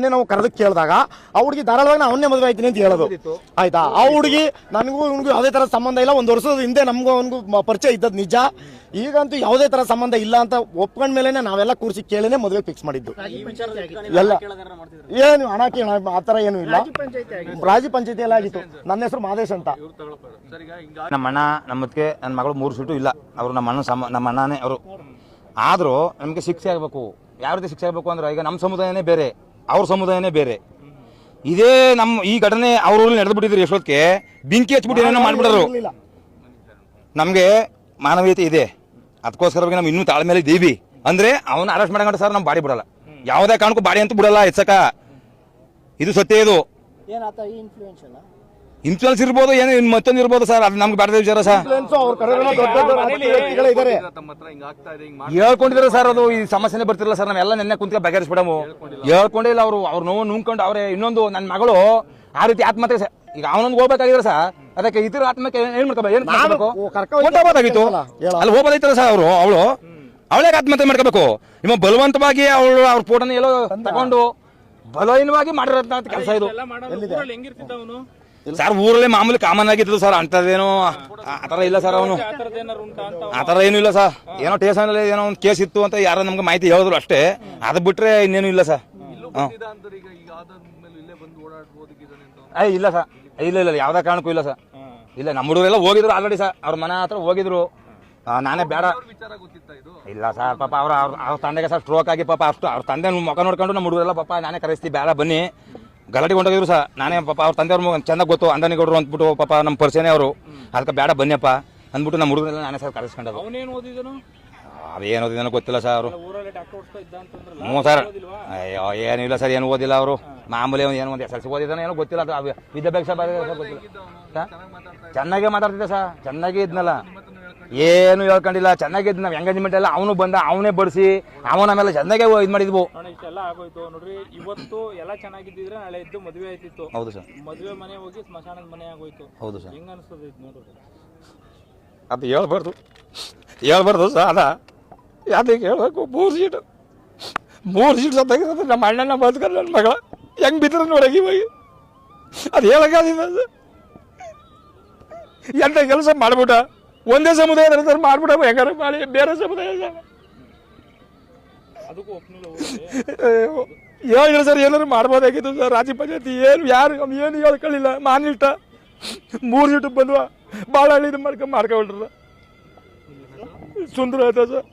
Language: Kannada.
ಮೊನ್ನೆ ನಾವು ಕರೆದಕ್ಕೆ ಕೇಳಿದಾಗ ಆ ಹುಡುಗಿ ಧಾರಾಳವಾಗಿ ನಾ ಅವನ್ನೇ ಮದುವೆ ಆಯ್ತೀನಿ ಅಂತ ಹೇಳೋದು ಆಯ್ತಾ. ಆ ಹುಡುಗಿ ನನಗೂ ಇವ್ನಿಗೂ ಯಾವುದೇ ತರ ಸಂಬಂಧ ಇಲ್ಲ, 1 ವರ್ಷದ ಹಿಂದೆ ನಮಗೂ ಅವನಿಗೂ ಪರಿಚಯ ಇದ್ದದ್ದು ನಿಜ. ಈಗಂತೂ ಯಾವುದೇ ತರ ಸಂಬಂಧ ಇಲ್ಲ ಅಂತ ಒಪ್ಕೊಂಡ ಮೇಲೆ ನಾವೆಲ್ಲ ಕೂರಿಸಿ ಕೇಳಿನೇ ಮದುವೆ ಫಿಕ್ಸ್ ಮಾಡಿದ್ದು. ಎಲ್ಲ ಏನು ಹಣ ಕೇಳ ಆತರ ಏನು ಇಲ್ಲ, ರಾಜಿ ಪಂಚಾಯತಿ ಎಲ್ಲ ಆಗಿತ್ತು. ನನ್ನ ಹೆಸರು ಮಾದೇಶ್ ಅಂತ. ನಮ್ಮ ಅಣ್ಣ ನಮ್ಮದಕ್ಕೆ ನನ್ನ ಮಗಳು 3 ಸೀಟು ಇಲ್ಲ, ಅವರು ನಮ್ಮ ಅಣ್ಣನೇ ಅವರು. ಆದರೂ ನಮಗೆ ಶಿಕ್ಷೆ ಆಗಬೇಕು. ಯಾವ ರೀತಿ ಶಿಕ್ಷೆ ಆಗಬೇಕು ಅಂದ್ರೆ, ಈಗ ನಮ್ಮ ಸಮುದಾಯನೇ ಬೇರೆ, ಅವ್ರ ಸಮುದಾಯನೇ ಬೇರೆ. ಇದೇ ನಮ್ಮ ಈ ಘಟನೆ ಅವ್ರ ಊರಲ್ಲಿ ನಡೆದು ಬಿಟ್ಟಿದ್ರು. ಎಷ್ಟೊತ್ತಿಗೆ ಬೆಂಕಿ ಹಚ್ಬಿಟ್ಟು ಏನೇನೋ ಮಾಡಿಬಿಡೋರು. ನಮಗೆ ಮಾನವೀಯತೆ ಇದೆ, ಅದಕ್ಕೋಸ್ಕರವಾಗಿ ನಾವು ಇನ್ನೂ ತಾಳ್ಮೇಲೆ ಇದ್ದೀವಿ. ಅಂದ್ರೆ ಅವನ್ನ ಅರೆಸ್ಟ್ ಮಾಡಂಗ ಸರ್ ನಮ್ಮ ಬಾಡಿ ಬಿಡಲ್ಲ, ಯಾವುದೇ ಕಾರಣಕ್ಕೂ ಬಾಡಿ ಅಂತೂ ಬಿಡಲ್ಲ ಎಚ್ಚಕ. ಇದು ಸತ್ಯ. ಇದು ಇನ್ಫ್ಲೂಯೆನ್ಸ್ ಇರ್ಬೋದು, ಏನೋ ಮತ್ತೊಂದು ಇರ್ಬೋದು ಸರ್, ಅದು ನಮ್ಗೆ ಬೇಡದ ವಿಚಾರ ಸರ್. ಹೇಳ್ಕೊಂಡಿದ್ರೆ ಸರ್, ಅದು ಈ ಸಮಸ್ಯೆನೇ ಬರ್ತಿರಲ್ಲ ಸರ್. ನಾವೆಲ್ಲ ನೆನ್ನೆ ಕುಂತ್ಕೊಂಡು ಬಗೆಹರಿಸ್ಬಿಡಮು. ಹೇಳ್ಕೊಂಡೇ ಇಲ್ಲ ಅವರು. ಅವ್ರು ನೋವು ನುಂಗ್ಕೊಂಡು ಅವ್ರೆ. ಇನ್ನೊಂದು ನನ್ನ ಮಗಳು ಆ ರೀತಿ ಆತ್ಮಹತ್ಯೆ, ಈಗ ಅವನೊಂದು ಹೋಗ್ಬೇಕಾಗಿದ್ರೆ ಸರ್, ಅದಕ್ಕೆ ಇತರ ಆತ್ಮಹತ್ಯೆ ಏನ್ ಮಾಡ್ಕೋಬೇಕು, ಹೊಂಟೋಗ್ಬೋದಾಗಿತ್ತು. ಅಲ್ಲಿ ಹೋಗ್ಬೋದಾಯ್ತಲ್ಲ ಸರ್. ಅವಳೇ ಆತ್ಮಹತ್ಯೆ ಮಾಡ್ಕೋಬೇಕು. ನಿಮ್ಮ ಬಲವಂತವಾಗಿ ಅವಳು ಅವ್ರ ಫೋಟೋನ ಎಲ್ಲೋ ತಗೊಂಡು ಬಲಹೀನವಾಗಿ ಮಾಡಿರೋಂತ ಕೆಲಸ ಇದು ಸರ್. ಊರಲ್ಲೇ ಮಾಮೂಲಿ ಕಾಮನ್ ಆಗಿತ್ತು ಸರ್, ಅಂತದೇನೋ ಆತರ ಇಲ್ಲ ಸರ್. ಅವನು ಆತರ ಏನು ಇಲ್ಲ ಸರ್. ಏನೋ ಸ್ಟೇಷನ್ ಅಲ್ಲಿ ಏನೋ ಒಂದು ಕೇಸ್ ಇತ್ತು ಅಂತ ಯಾರೋ ನಮ್ಗೆ ಮಾಹಿತಿ ಹೇಳಿದ್ರು ಅಷ್ಟೇ. ಅದ್ ಬಿಟ್ರೆ ಇನ್ನೇನು ಇಲ್ಲ ಸರ್. ಇಲ್ಲ ಸರ್, ಇಲ್ಲ ಯಾವ್ದೇ ಕಾರಣಕ್ಕೂ ಇಲ್ಲ ಸರ್. ಇಲ್ಲ, ನಮ್ಮ ಹುಡುಗರೆಲ್ಲ ಹೋಗಿದ್ರು ಆಲ್ರೆಡಿ ಸರ್. ಅವ್ರ ಮನೆ ಹತ್ರ ಹೋಗಿದ್ರು. ನಾನೇ ಬೇಡ ಇಲ್ಲ ಸರ್. ಪಾಪ ಅವ್ರ ತಂದೆಗೆ ಸರ್ ಸ್ಟ್ರೋಕ್ ಆಗಿ ಪಾಪ ಅಷ್ಟು ಅವ್ರ ತಂದೆ ಮುಖ ನೋಡ್ಕೊಂಡು ನಮ್ಮ ಹುಡುಗರೆಲ್ಲ ಪಾಪ ನಾನೇ ಕರೆಸ್ತೀವಿ, ಬೇಡ ಬನ್ನಿ ಗಲಾಟೆ ಹೊಂಟೋಗಿದ್ರು ಸರ್. ನಾನೇ ಪಾಪ ಅವ್ರ ತಂದೆಯವ್ರು ಚೆನ್ನಾಗಿ ಗೊತ್ತು, ಅಂದನಿಗೌಡರು ಅಂದ್ಬಿಟ್ಟು ಪಾಪ ನಮ್ಮ ಪರಿಚಯನೇ ಅವರು. ಅದಕ್ಕೆ ಬೇಡ ಬನ್ನಿಯಪ್ಪ ಅಂದ್ಬಿಟ್ಟು ನಮ್ಮ ಹುಡುಗರೆಲ್ಲ ನಾನೇ ಸರ್ ಕರೆಸ್ಕೊಂಡದ್ದು. ಅದೇನು ಓದಿದಾನೋ ಗೊತ್ತಿಲ್ಲ ಸರ್. ಅವರು ಹ್ಞೂ ಸರ್. ಅಯ್ಯೋ ಏನಿಲ್ಲ ಸರ್, ಏನು ಓದಿಲ್ಲ ಅವರು. ಮಾಮೂಲಿ ಏನು ಒಂದು SLC ಓದಿದಾನೆ, ಏನೋ ಗೊತ್ತಿಲ್ಲ. ಅದು ವಿದ್ಯಾಭ್ಯಾಸ ಗೊತ್ತಿಲ್ಲ. ಚೆನ್ನಾಗೇ ಮಾತಾಡ್ತಿದ್ದೆ ಸರ್, ಚೆನ್ನಾಗೇ ಇದ್ನಲ್ಲ, ಏನು ಹೇಳ್ಕೊಂಡಿಲ್ಲ, ಚೆನ್ನಾಗಿದ್. ನಾವು ಎಂಗೇಜ್ಮೆಂಟ್ ಎಲ್ಲ ಅವನು ಬಂದ, ಅವನೇ ಬಡಿಸಿ ಅವನ ಮೇಲೆ ಚೆನ್ನಾಗೇ ಇದು ಮಾಡಿದ್ವು. ಇಷ್ಟೆಲ್ಲ ಆಗೋಯ್ತು ನೋಡ್ರಿ. ಇವತ್ತು ಎಲ್ಲ ಚೆನ್ನಾಗಿದ್ದಿದ್ರೆ ನಾಳೆ ಇದ್ದು ಮದುವೆ ಆಯ್ತಿತ್ತು. ಹೌದು ಸರ್. ಮದುವೆ ಮನೆ ಹೋಗಿ ಸ್ಮಶಾನದ ಮನೆ ಆಗೋಯ್ತು. ಹೌದು ಸರ್. ಹೆಂಗ ಅನಿಸ್ತದೆ ಇದು ನೋಡ್ರಿ? ಅದು ಹೇಳ್ಬಾರ್ದು ಸರ್. ಅದ ಯಾವ್ದಕ್ಕೆ ಹೇಳ್ಬೇಕು? 3 ಸೀಟ್ ಸತ್ತಾಗಿರೋದು ನಮ್ಮ ಅಣ್ಣನ ಬದುಕಲ್ಲ. ನನ್ನ ಮಗಳ ಹೆಂಗ್ ಬಿದ್ದರು ನೋಡಕ್ಕೆ ಇವಾಗ ಅದು ಹೇಳಕ್ಕಾಗಿಲ್ಲ ಸರ್. ಎಂತ ಕೆಲಸ ಮಾಡ್ಬಿಟ್ಟ, ಒಂದೇ ಸಮುದಾಯದ ಮಾಡ್ಬಿಡ, ಹೆಂಗಾರ ಮಾಡಿ ಬೇರೆ ಸಮುದಾಯ ಹೇಳಿಲ್ಲ ಸರ್. ಏನಾದ್ರು ಮಾಡ್ಬೋದಾಗಿತ್ತು ಸರ್. ರಾಜಿ ಪಂಚಾಯತಿ ಏನು ಹೇಳ್ಕೊಳ್ಳಿಲ್ಲ. ಮಾನಿಷ್ಟ 3 ಸೀಟು ಬಂದ್ವ, ಭಾಳ ಹಳ್ಳಿ ಮಾಡ್ಕೊಂಡ್ರ ಸುಂದರ ಆಯ್ತ ಸರ್.